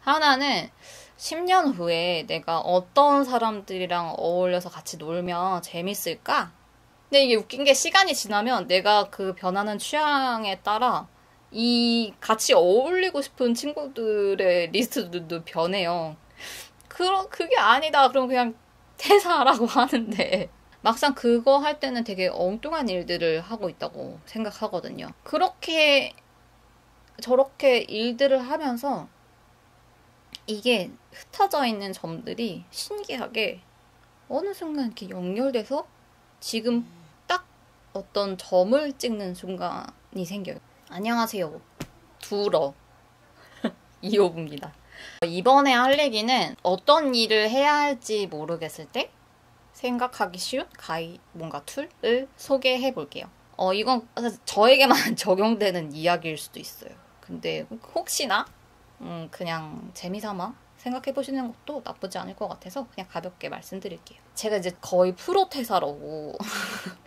하나는 10년 후에 내가 어떤 사람들이랑 어울려서 같이 놀면 재밌을까? 근데 이게 웃긴 게 시간이 지나면 내가 그 변하는 취향에 따라 이 같이 어울리고 싶은 친구들의 리스트도 변해요. 그게 아니다. 그럼 그냥 퇴사하라고 하는데 막상 그거 할 때는 되게 엉뚱한 일들을 하고 있다고 생각하거든요. 그렇게 저렇게 일들을 하면서 이게 흩어져 있는 점들이 신기하게 어느 순간 이렇게 연결돼서 지금 딱 어떤 점을 찍는 순간이 생겨요. 안녕하세요. 두러 이호부입니다. 이번에 할 얘기는 어떤 일을 해야 할지 모르겠을 때 생각하기 쉬운 뭔가 툴을 소개해 볼게요. 이건 저에게만 적용되는 이야기일 수도 있어요. 근데 혹시나 그냥 재미삼아 생각해 보시는 것도 나쁘지 않을 것 같아서 그냥 가볍게 말씀드릴게요. 제가 이제 거의 프로 퇴사라고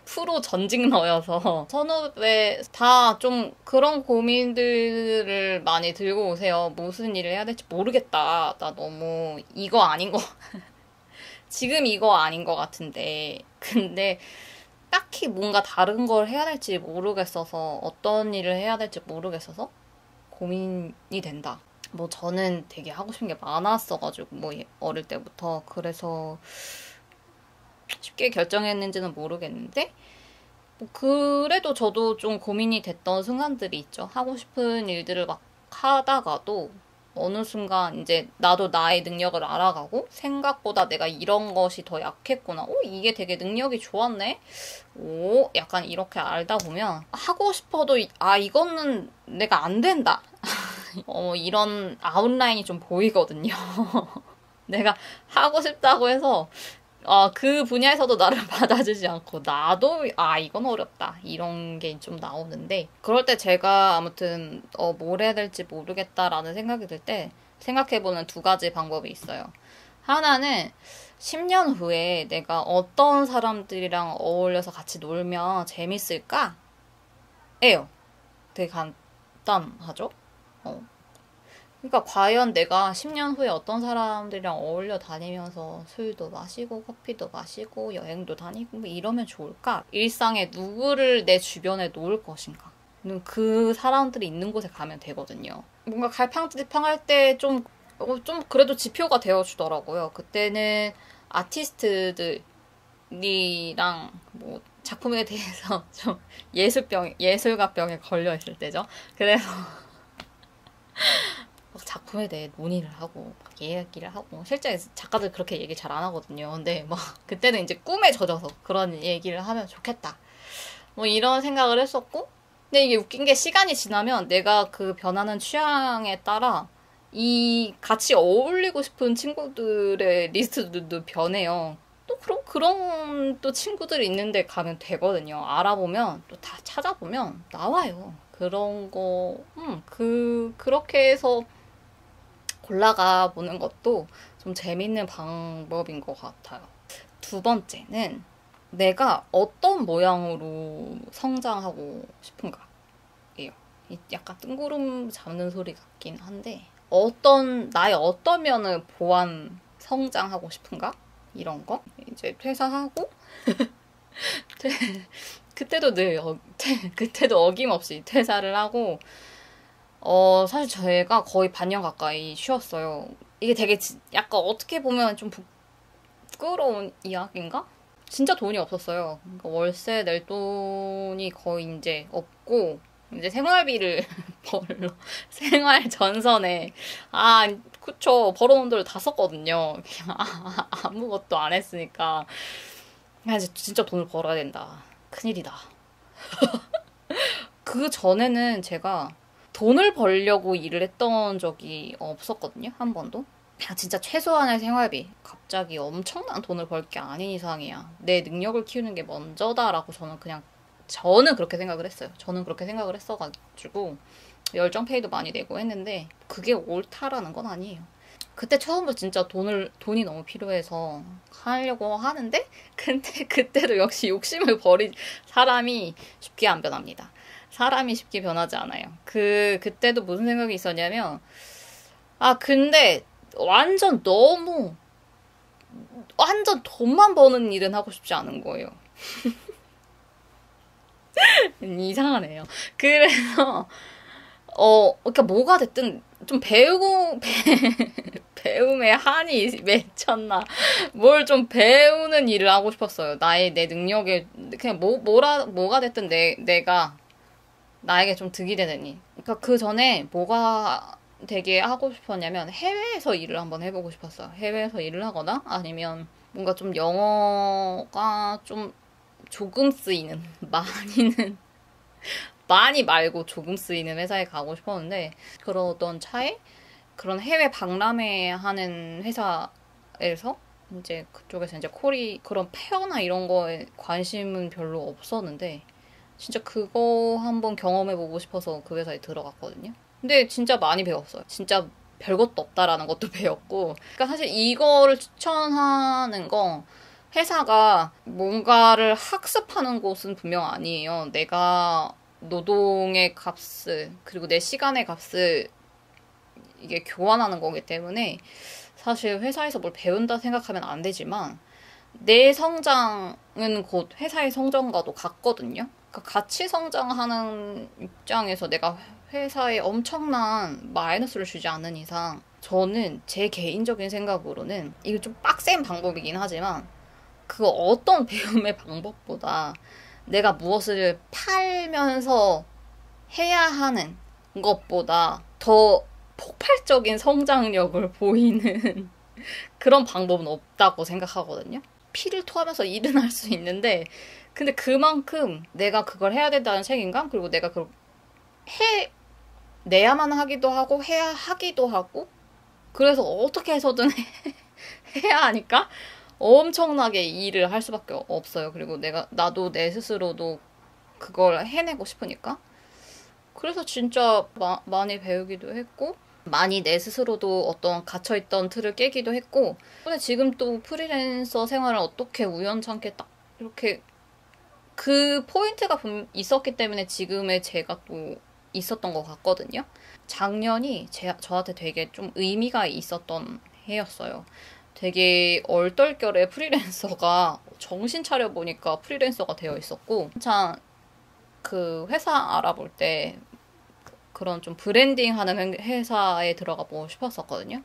프로 전직러여서 선후배 다 좀 그런 고민들을 많이 들고 오세요. 무슨 일을 해야 될지 모르겠다. 나 너무 이거 아닌 거 지금 이거 아닌 것 같은데 근데 딱히 뭔가 다른 걸 해야 될지 모르겠어서 어떤 일을 해야 될지 모르겠어서 고민이 된다. 뭐 저는 되게 하고 싶은 게 많았어가지고 뭐 어릴 때부터 그래서 쉽게 결정했는지는 모르겠는데 뭐 그래도 저도 좀 고민이 됐던 순간들이 있죠. 하고 싶은 일들을 막 하다가도 어느 순간 이제 나도 나의 능력을 알아가고 생각보다 내가 이런 것이 더 약했구나. 이게 되게 능력이 좋았네. 약간 이렇게 알다 보면 하고 싶어도 이거는 내가 안 된다. 이런 아웃라인이 좀 보이거든요. 내가 하고 싶다고 해서 그 분야에서도 나를 받아주지 않고 나도 이건 어렵다 이런 게 좀 나오는데 그럴 때 제가 아무튼 뭘 해야 될지 모르겠다라는 생각이 들 때 생각해보는 두 가지 방법이 있어요. 하나는 10년 후에 내가 어떤 사람들이랑 어울려서 같이 놀면 재밌을까? 예요. 되게 간단하죠? 그러니까 과연 내가 10년 후에 어떤 사람들이랑 어울려 다니면서 술도 마시고 커피도 마시고 여행도 다니고 뭐 이러면 좋을까? 일상에 누구를 내 주변에 놓을 것인가? 그 사람들이 있는 곳에 가면 되거든요. 뭔가 갈팡질팡할 때 좀 그래도 지표가 되어주더라고요. 그때는 아티스트들이랑 뭐 작품에 대해서 좀 예술가병에 걸려있을 때죠. 그래서 작품에 대해 논의를 하고 막 얘기를 하고 실제 작가들 그렇게 얘기 잘 안 하거든요. 근데 뭐 그때는 이제 꿈에 젖어서 그런 얘기를 하면 좋겠다. 뭐 이런 생각을 했었고 근데 이게 웃긴 게 시간이 지나면 내가 그 변하는 취향에 따라 이 같이 어울리고 싶은 친구들의 리스트도 변해요. 또 그런 또 친구들이 있는데 가면 되거든요. 알아보면 또 다 찾아보면 나와요. 그런 거 그렇게 해서 골라가 보는 것도 좀 재밌는 방법인 것 같아요. 두 번째는 내가 어떤 모양으로 성장하고 싶은가예요. 약간 뜬구름 잡는 소리 같긴 한데 나의 어떤 면을 보완 성장하고 싶은가? 이런 거. 이제 퇴사하고 그때도 어김없이 퇴사를 하고 사실 저희가 거의 반년 가까이 쉬었어요. 이게 되게 약간 어떻게 보면 좀 부끄러운 이야기인가? 진짜 돈이 없었어요. 그러니까 월세 낼 돈이 거의 이제 없고, 이제 생활비를 생활 전선에, 그쵸. 벌어놓은 돈을 다 썼거든요. 그냥 아무것도 안 했으니까. 이제 진짜 돈을 벌어야 된다. 큰일이다. 그 전에는 제가 돈을 벌려고 일을 했던 적이 없었거든요. 한 번도. 그냥 진짜 최소한의 생활비. 갑자기 엄청난 돈을 벌 게 아닌 이상이야. 내 능력을 키우는 게 먼저다라고 저는 그렇게 생각을 했어요. 저는 그렇게 생각을 했어가지고 열정페이도 많이 내고 했는데 그게 옳다라는 건 아니에요. 그때 처음으로 진짜 돈이 너무 필요해서 하려고 하는데 근데 그때도 역시 욕심을 버린 사람이 쉽게 안 변합니다. 사람이 쉽게 변하지 않아요. 그때도 무슨 생각이 있었냐면 아, 근데 완전 너무, 완전 돈만 버는 일은 하고 싶지 않은 거예요. 이상하네요. 그래서, 그러니까 뭐가 됐든 좀 배움에 한이 맺혔나. 뭘 좀 배우는 일을 하고 싶었어요. 내 능력에, 그냥 뭐가 됐든 내가 나에게 좀 득이 되는 일. 그러니까 그 전에 뭐가 되게 하고 싶었냐면 해외에서 일을 한번 해보고 싶었어요. 해외에서 일을 하거나 아니면 뭔가 좀 영어가 좀 조금 쓰이는, 많이 말고 조금 쓰이는 회사에 가고 싶었는데 그러던 차에 그런 해외 박람회 하는 회사에서 이제 그쪽에서 이제 그런 페어나 이런 거에 관심은 별로 없었는데 진짜 그거 한번 경험해보고 싶어서 그 회사에 들어갔거든요. 근데 진짜 많이 배웠어요. 진짜 별것도 없다라는 것도 배웠고. 그러니까 사실 이거를 추천하는 건 회사가 뭔가를 학습하는 곳은 분명 아니에요. 내가 노동의 값을, 그리고 내 시간의 값을 이게 교환하는 거기 때문에 사실 회사에서 뭘 배운다 생각하면 안 되지만 내 성장은 곧 회사의 성장과도 같거든요. 그러니까 같이 성장하는 입장에서 내가 회사에 엄청난 마이너스를 주지 않는 이상 저는 제 개인적인 생각으로는 이게 좀 빡센 방법이긴 하지만 그 어떤 배움의 방법보다 내가 무엇을 팔면서 해야 하는 것보다 더 폭발적인 성장력을 보이는 그런 방법은 없다고 생각하거든요. 피를 토하면서 일은 할 수 있는데 근데 그만큼 내가 그걸 해야 된다는 책임감 그리고 내가 그걸 내야만 하기도 하고 해야 하기도 하고 그래서 어떻게 해서든 해야 하니까 엄청나게 일을 할 수밖에 없어요. 그리고 나도 내 스스로도 그걸 해내고 싶으니까. 그래서 진짜 많이 배우기도 했고, 많이 내 스스로도 어떤 갇혀있던 틀을 깨기도 했고, 근데 지금 또 프리랜서 생활을 어떻게 우연찮게 딱 이렇게 그 포인트가 있었기 때문에 지금의 제가 또 있었던 것 같거든요. 작년이 저한테 되게 좀 의미가 있었던 해였어요. 되게 얼떨결에 프리랜서가 정신 차려보니까 프리랜서가 되어 있었고 참 그 회사 알아볼 때 그런 좀 브랜딩 하는 회사에 들어가 보고 싶었었거든요.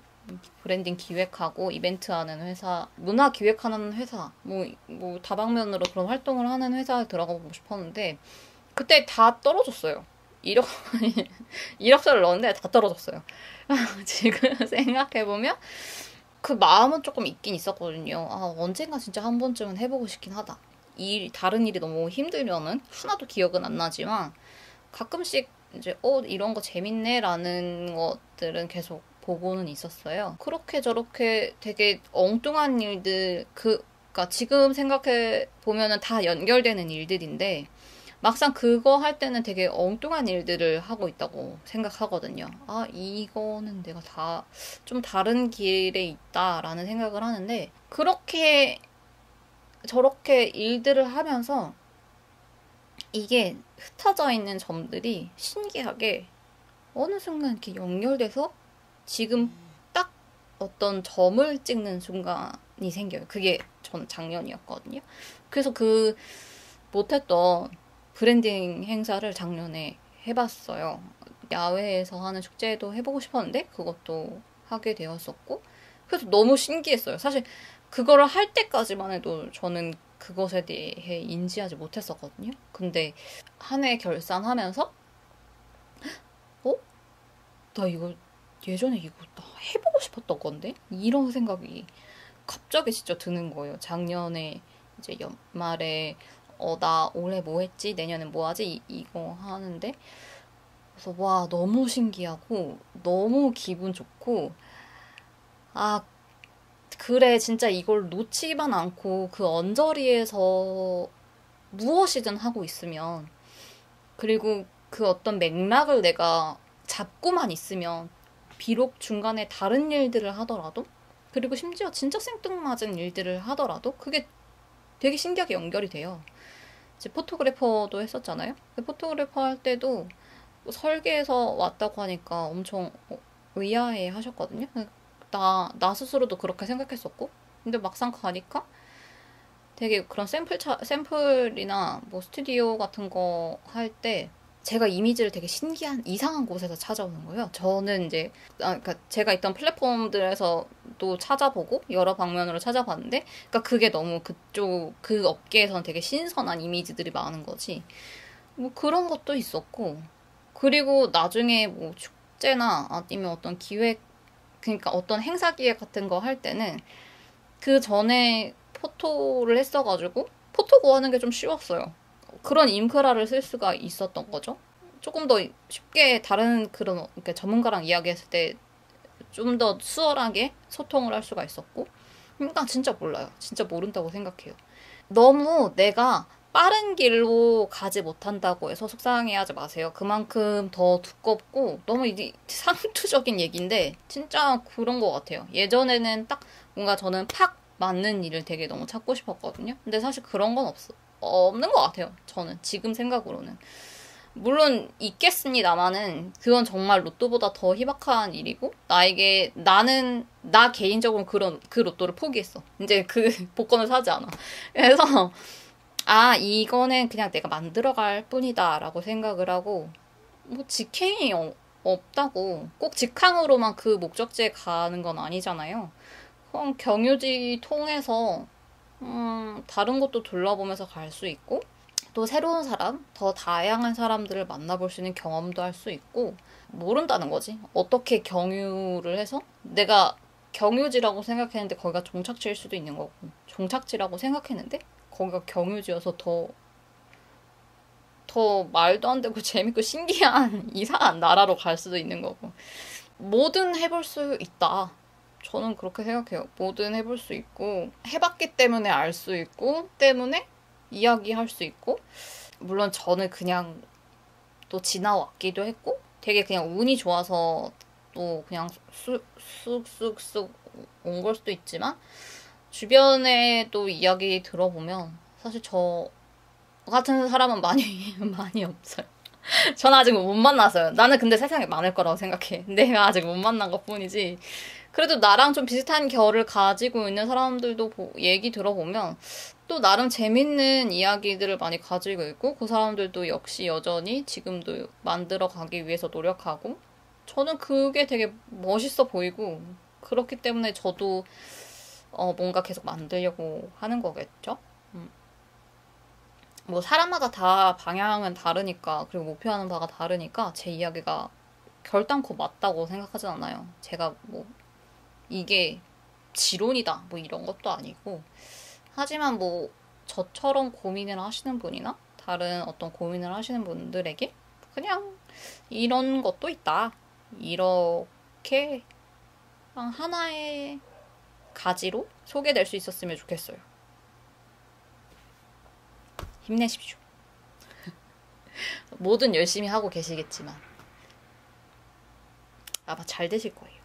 브랜딩 기획하고 이벤트 하는 회사, 문화 기획하는 회사, 뭐 다방면으로 그런 활동을 하는 회사에 들어가 보고 싶었는데 그때 다 떨어졌어요. 이력서를 넣었는데 다 떨어졌어요. 지금 생각해보면 그 마음은 조금 있긴 있었거든요. 아, 언젠가 진짜 한 번쯤은 해보고 싶긴 하다. 다른 일이 너무 힘들면은 하나도 기억은 안 나지만 가끔씩 이제 이런 거 재밌네라는 것들은 계속 보고는 있었어요. 그렇게 저렇게 되게 엉뚱한 일들 그러니까 지금 생각해 보면은 다 연결되는 일들인데 막상 그거 할 때는 되게 엉뚱한 일들을 하고 있다고 생각하거든요. 아, 이거는 내가 좀 다른 길에 있다라는 생각을 하는데 그렇게 저렇게 일들을 하면서 이게 흩어져 있는 점들이 신기하게 어느 순간 이렇게 연결돼서 지금 딱 어떤 점을 찍는 순간이 생겨요. 그게 전 작년이었거든요. 그래서 그 못했던 브랜딩 행사를 작년에 해봤어요. 야외에서 하는 축제도 해보고 싶었는데 그것도 하게 되었었고 그래서 너무 신기했어요. 사실 그거를 할 때까지만 해도 저는 그것에 대해 인지하지 못했었거든요. 근데 한 해 결산하면서 나 이거 예전에 이거 나 해보고 싶었던 건데? 이런 생각이 갑자기 진짜 드는 거예요. 작년에 이제 연말에 나 올해 뭐 했지? 내년엔 뭐 하지? 이거 하는데 그래서 와 너무 신기하고 너무 기분 좋고 아 그래 진짜 이걸 놓치기만 않고 그 언저리에서 무엇이든 하고 있으면 그리고 그 어떤 맥락을 내가 잡고만 있으면 비록 중간에 다른 일들을 하더라도 그리고 심지어 진짜 생뚱맞은 일들을 하더라도 그게 되게 신기하게 연결이 돼요. 이제 포토그래퍼도 했었잖아요. 포토그래퍼 할 때도 설계에서 왔다고 하니까 엄청 의아해 하셨거든요. 나 스스로도 그렇게 생각했었고. 근데 막상 가니까 되게 그런 샘플이나 뭐 스튜디오 같은 거 할 때 제가 이미지를 되게 신기한 이상한 곳에서 찾아오는 거예요. 저는 이제 그러니까 제가 있던 플랫폼들에서도 찾아보고 여러 방면으로 찾아봤는데, 그러니까 그게 너무 그쪽 그 업계에서는 되게 신선한 이미지들이 많은 거지. 뭐 그런 것도 있었고, 그리고 나중에 뭐 축제나 아니면 어떤 기획, 그러니까 어떤 행사 기획 같은 거 할 때는 그 전에 포토를 했어가지고 포토 구하는 게 좀 쉬웠어요. 그런 인프라를 쓸 수가 있었던 거죠. 조금 더 쉽게 다른 그런 이렇게 전문가랑 이야기했을 때 좀 더 수월하게 소통을 할 수가 있었고. 그러니까 진짜 몰라요. 진짜 모른다고 생각해요. 너무 내가 빠른 길로 가지 못한다고 해서 속상해하지 마세요. 그만큼 더 두껍고 너무 이게 상투적인 얘기인데 진짜 그런 것 같아요. 예전에는 딱 뭔가 저는 팍 맞는 일을 되게 너무 찾고 싶었거든요. 근데 사실 그런 건 없는 것 같아요. 저는 지금 생각으로는. 물론 있겠습니다마는 그건 정말 로또보다 더 희박한 일이고, 나 개인적으로 그 로또를 포기했어. 이제 그 복권을 사지 않아. 그래서 이거는 그냥 내가 만들어갈 뿐이다라고 생각을 하고, 뭐 직행이 없다고 꼭 직항으로만 그 목적지에 가는 건 아니잖아요. 그럼 경유지 통해서 다른 곳도 둘러보면서 갈 수 있고, 또 새로운 사람, 더 다양한 사람들을 만나볼 수 있는 경험도 할 수 있고, 모른다는 거지. 어떻게 경유를 해서 내가 경유지라고 생각했는데 거기가 종착지일 수도 있는 거고, 종착지라고 생각했는데 거기가 경유지여서 더 말도 안 되고 재밌고 신기한 이상한 나라로 갈 수도 있는 거고. 뭐든 해볼 수 있다. 저는 그렇게 생각해요. 뭐든 해볼 수 있고, 해봤기 때문에 알 수 있고, 때문에 이야기할 수 있고, 물론 저는 그냥 또 지나왔기도 했고, 되게 그냥 운이 좋아서 또 그냥 쑥쑥쑥 온 걸 수도 있지만, 주변에 또 이야기 들어보면 사실 저 같은 사람은 많이 없어요. 전 아직 못 만났어요. 나는 근데 세상에 많을 거라고 생각해. 내가 아직 못 만난 것 뿐이지. 그래도 나랑 좀 비슷한 결을 가지고 있는 사람들도 얘기 들어보면 또 나름 재밌는 이야기들을 많이 가지고 있고, 그 사람들도 역시 여전히 지금도 만들어 가기 위해서 노력하고, 저는 그게 되게 멋있어 보이고, 그렇기 때문에 저도 뭔가 계속 만들려고 하는 거겠죠? 뭐 사람마다 다 방향은 다르니까, 그리고 목표하는 바가 다르니까 제 이야기가 결단코 맞다고 생각하진 않아요. 제가 뭐 이게 지론이다 뭐 이런 것도 아니고, 하지만 뭐 저처럼 고민을 하시는 분이나 다른 어떤 고민을 하시는 분들에게 그냥 이런 것도 있다, 이렇게 하나의 가지로 소개될 수 있었으면 좋겠어요. 힘내십시오. 뭐든 열심히 하고 계시겠지만 아마 잘 되실 거예요.